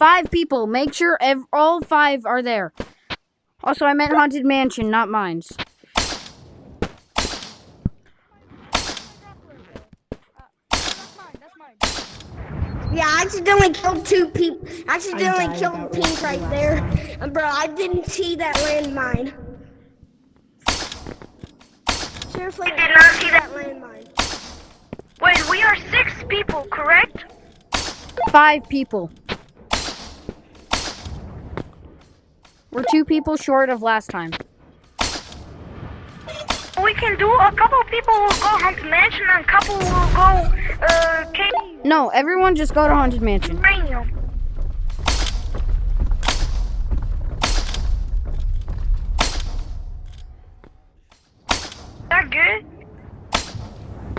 5 people. Make sure all 5 are there. Also, I meant Haunted Mansion, not mines. Yeah, I accidentally killed 2 people. I accidentally killed Pink right there. Bro, I didn't see that landmine. Seriously, I did not see that. landmine. Wait, we are 6 people, correct? 5 people. We're 2 people short of last time. We can do, a couple people will go Haunted Mansion and a couple will go, Cave No, everyone just go to Haunted Mansion. Uranium. That good?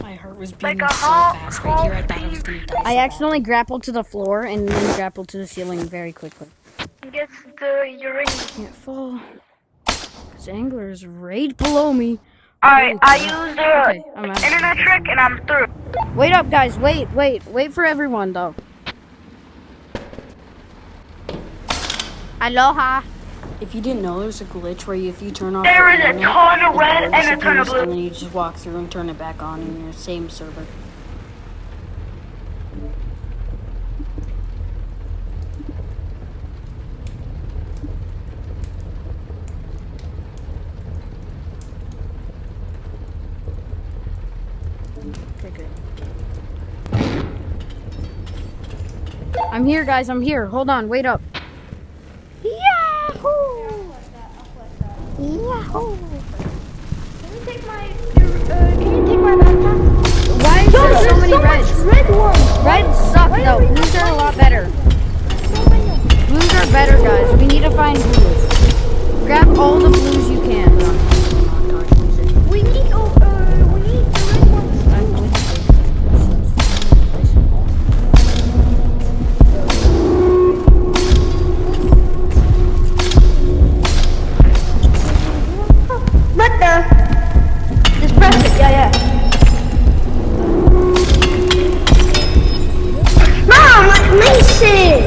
My heart was beating Like a so whole- fast right here. I thought I was gonna die. I accidentally grappled to the floor and then grappled to the ceiling very quickly. Gets the uranium. Can't fall. This angler is right below me. Alright, I used the Okay, I'm out. internet trick and I'm through. Wait up, guys. Wait for everyone, though. Aloha. If you didn't know, there's a glitch where if you turn off There the is a internet, ton of the red glitch and a ton of disappears, blue. and then you just walk through and turn it back on in your same server. Okay, good. I'm here, guys. I'm here. Hold on. Wait up. Yahoo! Yahoo! Can you take my backpack? Why is there so many reds? Red ones. Reds suck, though. Blues are a lot better. Blues are better, guys. We need to find blues. Grab all the blues you can. We need the red ones. What the? Just press it. Yeah. Mom, like Mason.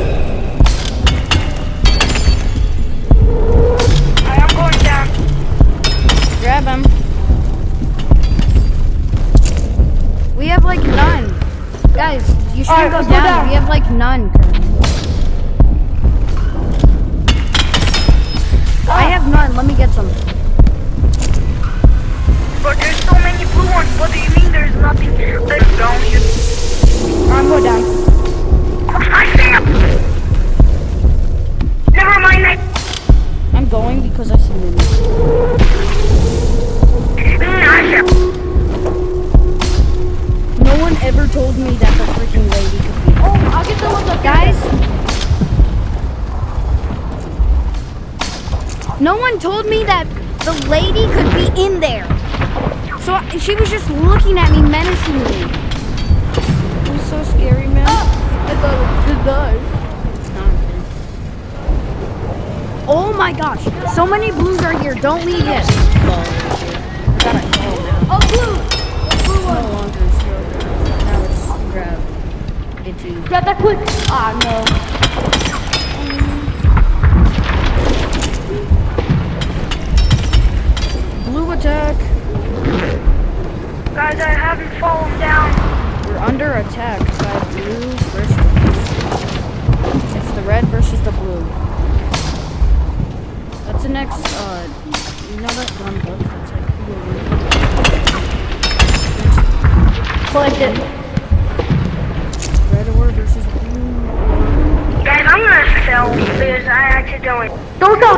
I am going down. Grab him. We have like none. Guys, you shouldn't Alright, go let's down. go down. We have like none. I have none. Let me get some. But there's so many blue ones. What do you mean there's nothing? There's down here. I'm going down. I see him. Never mind. I'm going because I see Mimi. No one ever told me that the freaking lady could be. Oh, I'll get the ones up Guys, no one told me that the lady could be in there. So she was just looking at me menacingly. It was so scary, man. I thought it died. No, I'm kidding. Oh my gosh, so many blues are here. Don't leave yet. God, I fall now. Oh, blue. Blue No one. longer slow down. Now it's grab into. Grab that quick. Ah, no. Blue attack. Guys, I haven't fallen down. We're under attack by blue crystals. It's the red versus the blue. That's the next, you know that one book that's like, who will win? Collect it. Red ore versus blue. Guys, I'm gonna sell because I accidentally Don't sell.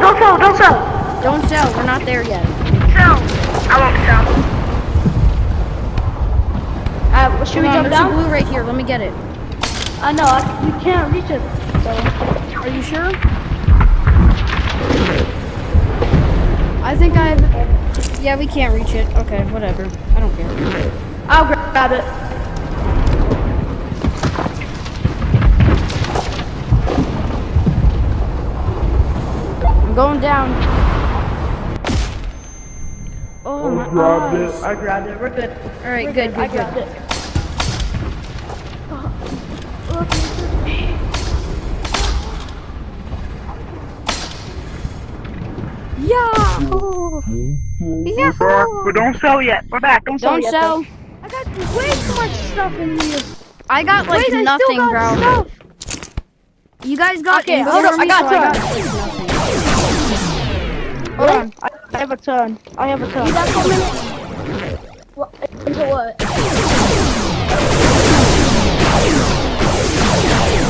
Don't sell, we're not there yet. sell. I won't sell. Should we Hold on, jump there's a down? blue right here, let me get it. No, you can't reach it. So. Are you sure? I think I have, yeah, we can't reach it. Okay, whatever, I don't care. I'll grab it. I'm going down. Oh my eyes. I grabbed it. We're good. All right, We're good, I good, grabbed good. it. Yahoo! But don't sell yet. We're back. Don't sell Don't yet. sell. I got way too much stuff in here. I got like Wait, I nothing, still got bro. stuff. You guys got Okay, info hold for up, me, I got so I got some. like nothing. Hold on. I have a ton. I have a ton. You got 4 minutes? What? Into what?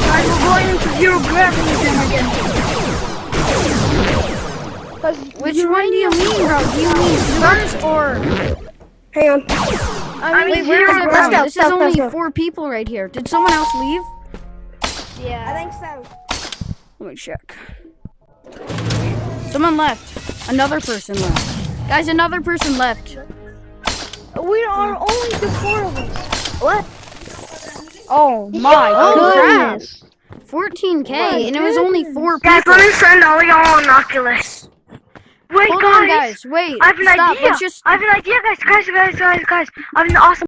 Guys, we're going into zero gravity again. Which one do you mean, bro? Do you mean sewers or... Hang on. Wait, where is everyone? This is only 4 people right here. Did someone else leave? Yeah. I think so. Let me check. Someone left. Another person left. Guys, another person left. We are only the 4 of us. What? Oh my Oh, crap. goodness. 14K, and it was only 4 Guys, people. let me send all y'all an Oculus. Wait, Hold on, guys. Wait. I have an Stop. idea. Let's just... I have an idea, guys. I have an awesome